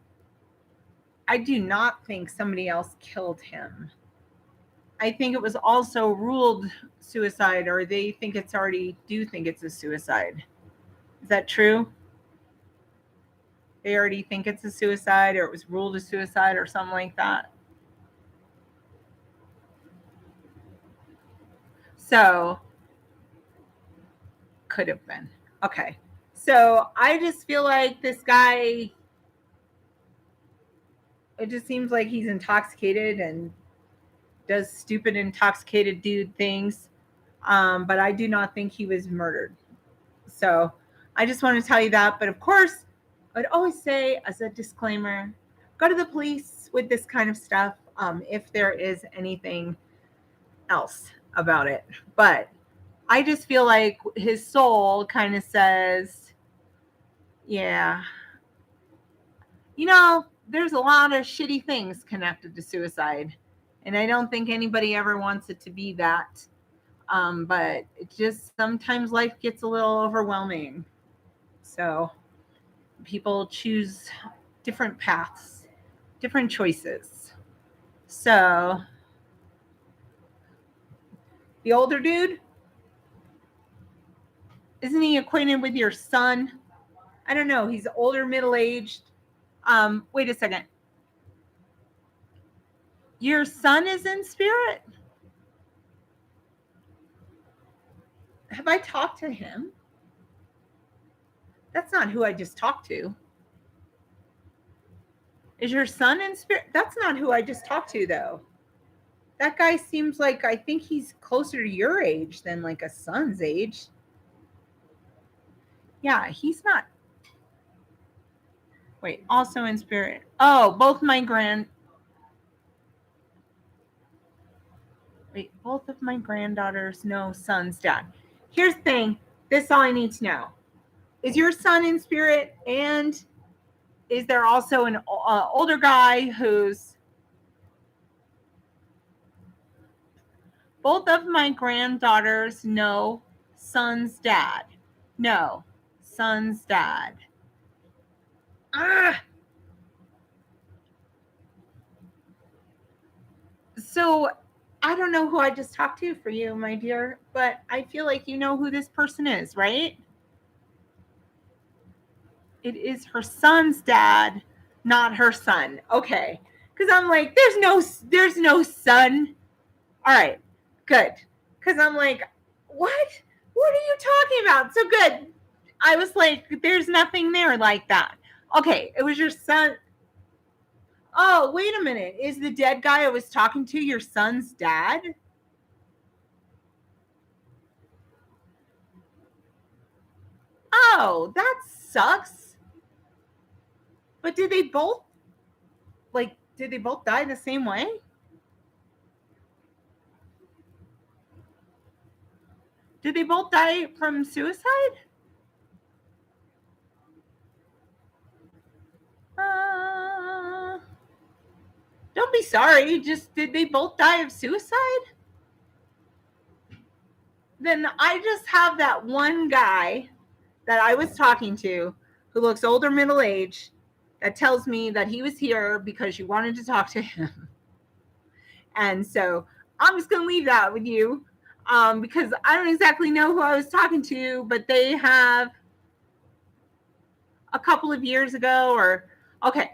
I do not think somebody else killed him. I think it was also ruled suicide, or they think it's already do think it's a suicide. Is that true? They already think it's a suicide, or it was ruled a suicide, or something like that. So, could have been. Okay. So, I just feel like this guy, it just seems like he's intoxicated and does stupid intoxicated dude things. But I do not think he was murdered. So, I just want to tell you that. But of course, I'd always say as a disclaimer, go to the police with this kind of stuff if there is anything else about it. But I just feel like his soul kind of says, yeah, there's a lot of shitty things connected to suicide. And I don't think anybody ever wants it to be that. But it just sometimes life gets a little overwhelming. So people choose different paths, different choices. So the older dude, isn't he acquainted with your son? I don't know. He's older, middle-aged. Wait a second. Your son is in spirit? Have I talked to him? That's not who I just talked to. Is your son in spirit? That's not who I just talked to, though. That guy seems like, I think he's closer to your age than like a son's age. Yeah, he's not. Wait, also in spirit. Oh, both my Both of my granddaughters know son's dad. Here's the thing. This is all I need to know. Is your son in spirit? And is there also an older guy who's... Both of my granddaughters know son's dad. No, son's dad. Ah! So I don't know who I just talked to for you, my dear, but I feel like you know who this person is, right? It is her son's dad, not her son. Okay. Because I'm like, there's no son. All right, good. Because I'm like, what are you talking about? So good. I was like, there's nothing there like that. Okay, it was your son. Oh, wait a minute. Is the dead guy I was talking to your son's dad? Oh, that sucks. But did they both die the same way? Did they both die from suicide? Don't be sorry. Just did they both die of suicide? Then I just have that one guy that I was talking to who looks older, middle-aged, that tells me that he was here because you wanted to talk to him. And so I'm just going to leave that with you because I don't exactly know who I was talking to, but they have a couple of years ago okay.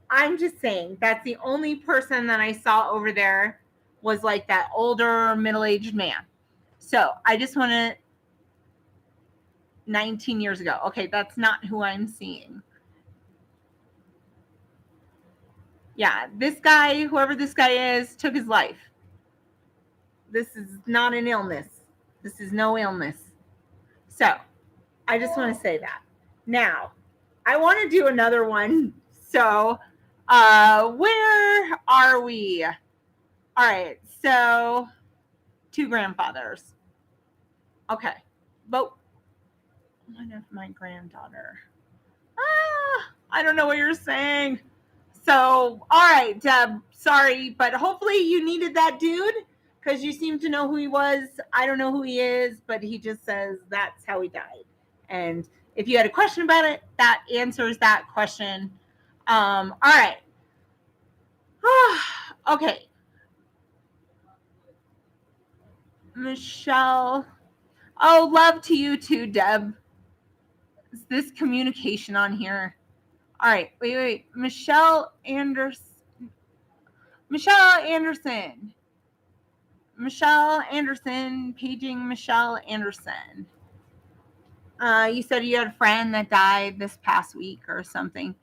I'm just saying that's the only person that I saw over there was like that older middle-aged man. So I just want to 19 years ago. Okay, that's not who I'm seeing. Yeah, this guy, whoever this guy is, took his life. This is not an illness. This is no illness. So I just want to say that. Now, I want to do another one. So where are we? All right, so 2 grandfathers. Okay, but one of my granddaughter. I don't know what you're saying. So, all right, Deb, sorry, but hopefully you needed that dude because you seem to know who he was. I don't know who he is, but he just says that's how he died. And if you had a question about it, that answers that question. All right. Okay. Michelle. Oh, love to you too, Deb. Is this communication on here? All right. Wait. Michelle Anderson. Michelle Anderson, paging Michelle Anderson. You said you had a friend that died this past week or something.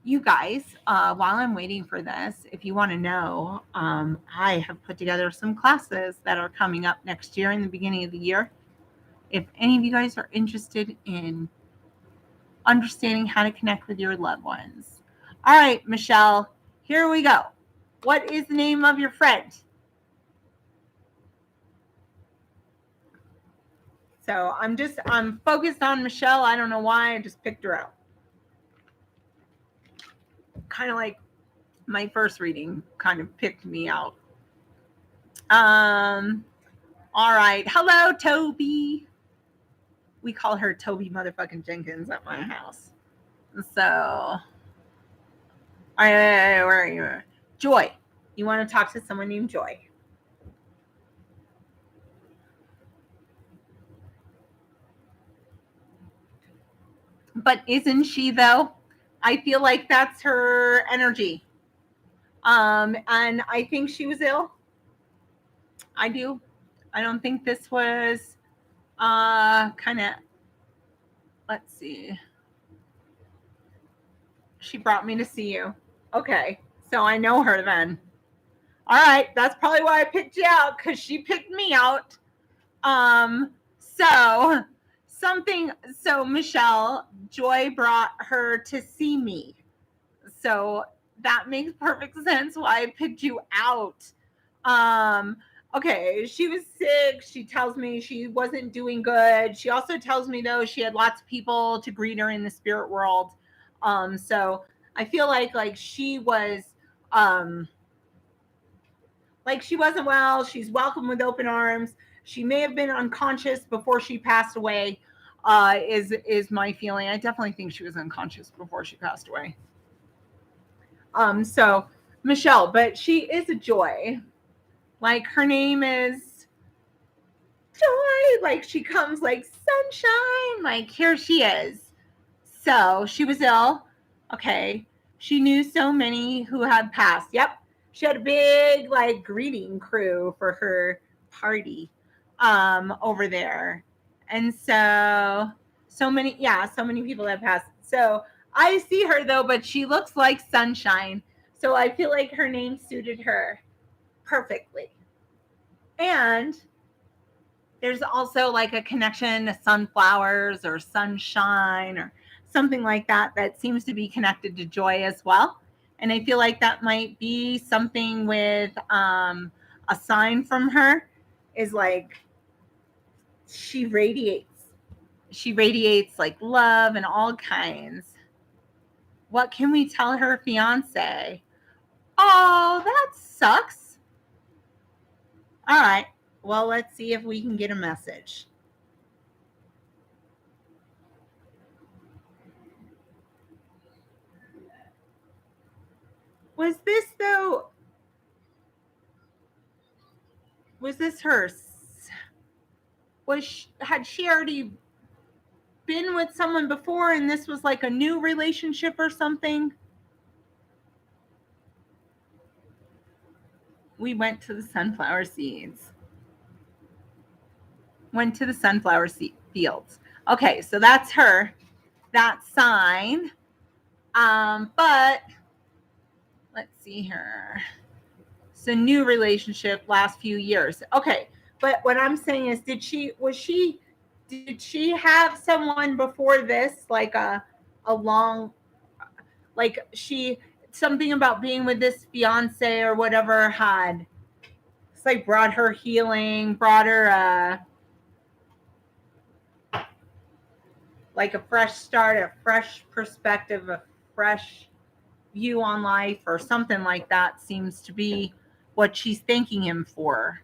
You guys, while I'm waiting for this, if you want to know, I have put together some classes that are coming up next year in the beginning of the year. If any of you guys are interested in understanding how to connect with your loved ones. All right, Michelle, here we go. What is the name of your friend? So I'm focused on Michelle. I don't know why. I just picked her out. Kind of like my first reading kind of picked me out. All right. Hello, Toby. We call her Toby motherfucking Jenkins at my house. So, all right, where are you? Joy. You want to talk to someone named Joy? But isn't she though? I feel like that's her energy. And I think she was ill. I do. I don't think this was kind of, let's see. She brought me to see you. Okay. So I know her then. All right. That's probably why I picked you out because she picked me out. So Michelle, Joy brought her to see me. So that makes perfect sense why I picked you out. Um, okay, she was sick. She tells me she wasn't doing good. She also tells me though she had lots of people to greet her in the spirit world. So I feel like she was um like she wasn't well. She's welcome with open arms. She may have been unconscious before she passed away. Is my feeling. I definitely think she was unconscious before she passed away. So Michelle, but she is a joy. Like her name is Joy. Like she comes like sunshine. Like here she is. So she was ill. Okay. She knew so many who had passed. Yep. She had a big like greeting crew for her party over there. And so many, yeah, so many people have passed. So I see her though, but she looks like sunshine. So I feel like her name suited her perfectly. And there's also like a connection to sunflowers or sunshine or something like that that seems to be connected to joy as well. And I feel like that might be something with a sign from her is like she radiates. She radiates like love and all kinds. What can we tell her fiance? Oh, that sucks. All right. Well, let's see if we can get a message. Was this though? Was this her? Had she already been with someone before, and this was like a new relationship or something? We went to the sunflower seeds. Went to the sunflower fields. Okay, so that's her. That sign. But let's see here. So new relationship last few years. Okay, but what I'm saying is, did she have someone before this, like a long, like she something about being with this fiance or whatever had it's like brought her healing, brought her like a fresh start, a fresh perspective, a fresh view on life or something like that seems to be what she's thanking him for.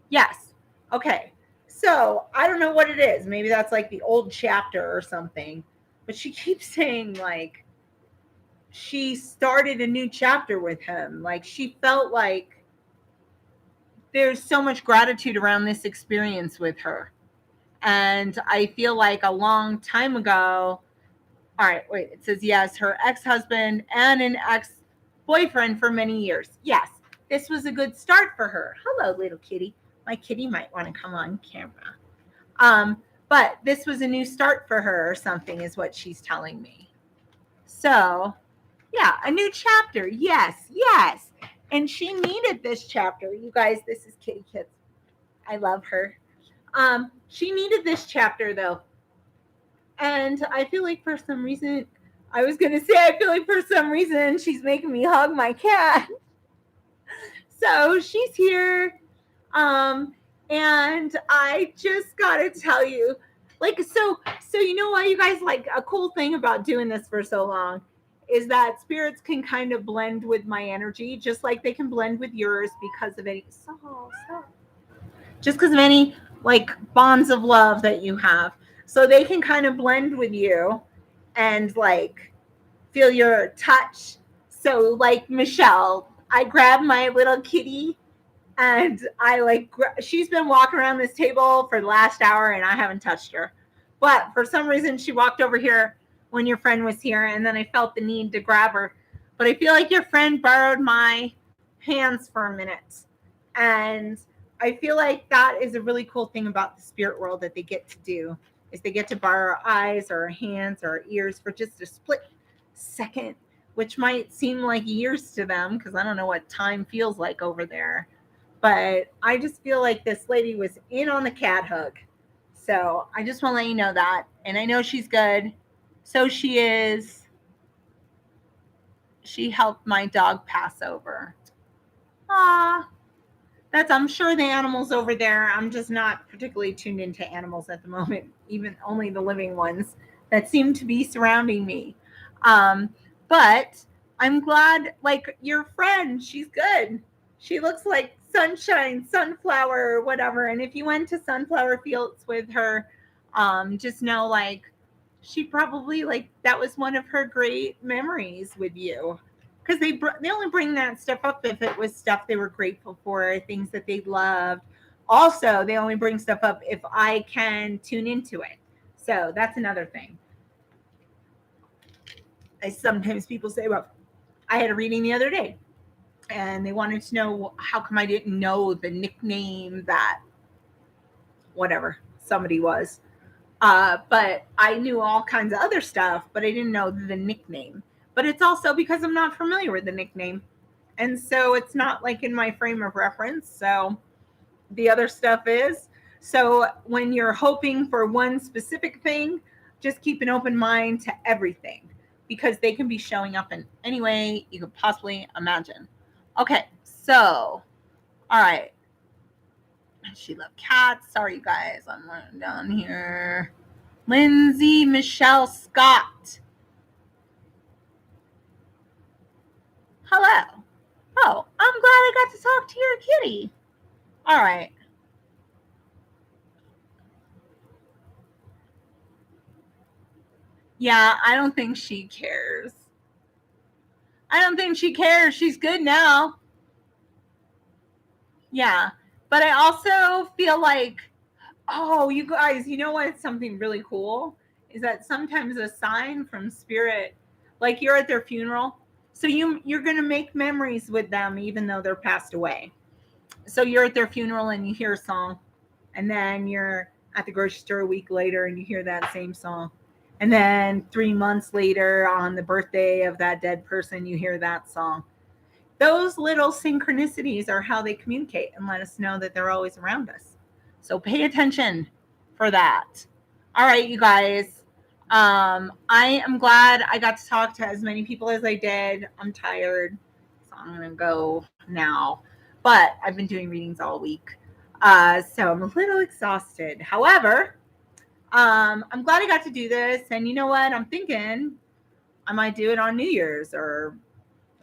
Yes. Okay. So I don't know what it is. Maybe that's like the old chapter or something. But she keeps saying like she started a new chapter with him. Like she felt like there's so much gratitude around this experience with her. And I feel like a long time ago, all right, wait, it says yes, her ex-husband and an ex-boyfriend for many years. Yes, this was a good start for her. Hello, little kitty. My kitty might want to come on camera. But this was a new start for her or something is what she's telling me. So, yeah, a new chapter. Yes, yes. And she needed this chapter. You guys, this is Kitty Kids. I love her. She needed this chapter though. And I feel like for some reason, I was going to say, I feel like for some reason she's making me hug my cat. So she's here. And I just got to tell you, like, so you know why you guys, like, a cool thing about doing this for so long is that spirits can kind of blend with my energy, just like they can blend with yours because of any, just because of any, like, bonds of love that you have. So they can kind of blend with you and, like, feel your touch. So, like, Michelle, I grabbed my little kitty and I like she's been walking around this table for the last hour and I haven't touched her. But for some reason she walked over here when your friend was here and then I felt the need to grab her. But I feel like your friend borrowed my hands for a minute. And I feel like that is a really cool thing about the spirit world that they get to do is they get to borrow our eyes or our hands or our ears for just a split second, which might seem like years to them because I don't know what time feels like over there. But I just feel like this lady was in on the cat hug. So I just want to let you know that. And I know she's good. So she is. she helped my dog pass over. Ah, I'm sure the animals over there. I'm just not particularly tuned into animals at the moment, even only the living ones that seem to be surrounding me. But I'm glad, like your friend, she's good. She looks like sunshine, sunflower, or whatever. And if you went to sunflower fields with her, just know like she probably like that was one of her great memories with you because they only bring that stuff up if it was stuff they were grateful for, things that they loved. Also, they only bring stuff up if I can tune into it. So that's another thing. I sometimes people say, well, I had a reading the other day and they wanted to know how come I didn't know the nickname that whatever somebody was. But I knew all kinds of other stuff, but I didn't know the nickname. But it's also because I'm not familiar with the nickname. And so it's not like in my frame of reference. So the other stuff is. So when you're hoping for one specific thing, just keep an open mind to everything because they can be showing up in any way you could possibly imagine. Okay, so, all right. She loved cats. Sorry, you guys. I'm running down here. Lindsay Michelle Scott. Hello. Oh, I'm glad I got to talk to your kitty. All right. Yeah, I don't think she cares. I don't think she cares. She's good now. Yeah. But I also feel like, oh, you guys, you know what's something really cool? Is that sometimes a sign from spirit, like you're at their funeral. So you're gonna make memories with them even though they're passed away. So you're at their funeral and you hear a song, and then you're at the grocery store a week later and you hear that same song. And then 3 months later, on the birthday of that dead person, you hear that song. Those little synchronicities are how they communicate and let us know that they're always around us. So pay attention for that. All right, you guys. I am glad I got to talk to as many people as I did. I'm tired, so I'm going to go now. But I've been doing readings all week. So I'm a little exhausted. However, I'm glad I got to do this. And you know what? I'm thinking I might do it on New Year's, or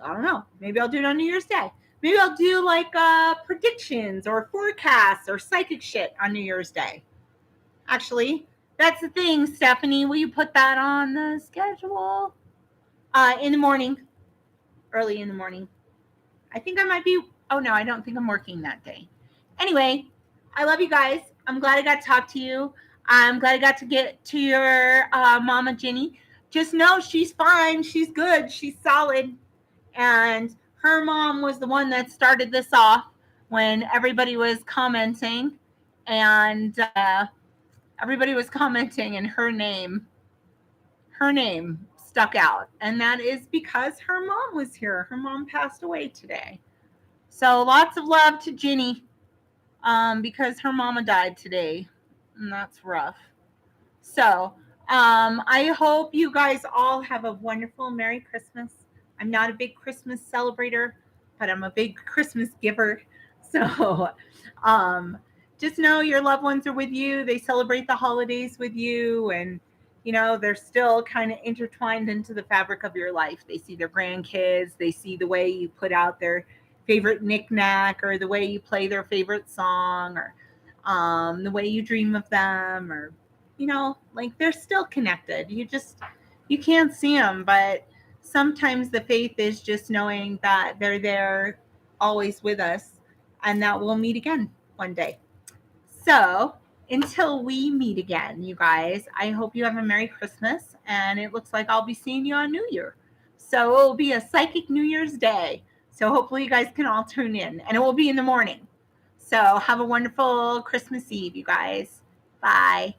I don't know. Maybe I'll do it on New Year's Day. Maybe I'll do like predictions or forecasts or psychic shit on New Year's Day. Actually, that's the thing, Stephanie. Will you put that on the schedule? In the morning, early in the morning. I think I might be. Oh no, I don't think I'm working that day. Anyway, I love you guys. I'm glad I got to talk to you. I'm glad I got to get to your mama Ginny. Just know she's fine. She's good. She's solid. And her mom was the one that started this off when everybody was commenting. And everybody was commenting, and her name stuck out. And that is because her mom was here. Her mom passed away today. So lots of love to Ginny, because her mama died today, and that's rough. So I hope you guys all have a wonderful Merry Christmas. I'm not a big Christmas celebrator, but I'm a big Christmas giver. So just know your loved ones are with you. They celebrate the holidays with you, and you know they're still kind of intertwined into the fabric of your life. They see their grandkids. They see the way you put out their favorite knickknack, or the way you play their favorite song, or the way you dream of them, or you know, like they're still connected. You can't see them, but sometimes the faith is just knowing that they're there always with us and that we'll meet again one day. So until we meet again, you guys, I hope you have a Merry Christmas, and it looks like I'll be seeing you on New Year. So it will be a psychic New Year's Day. So hopefully you guys can all tune in, and it will be in the morning. So have a wonderful Christmas Eve, you guys. Bye.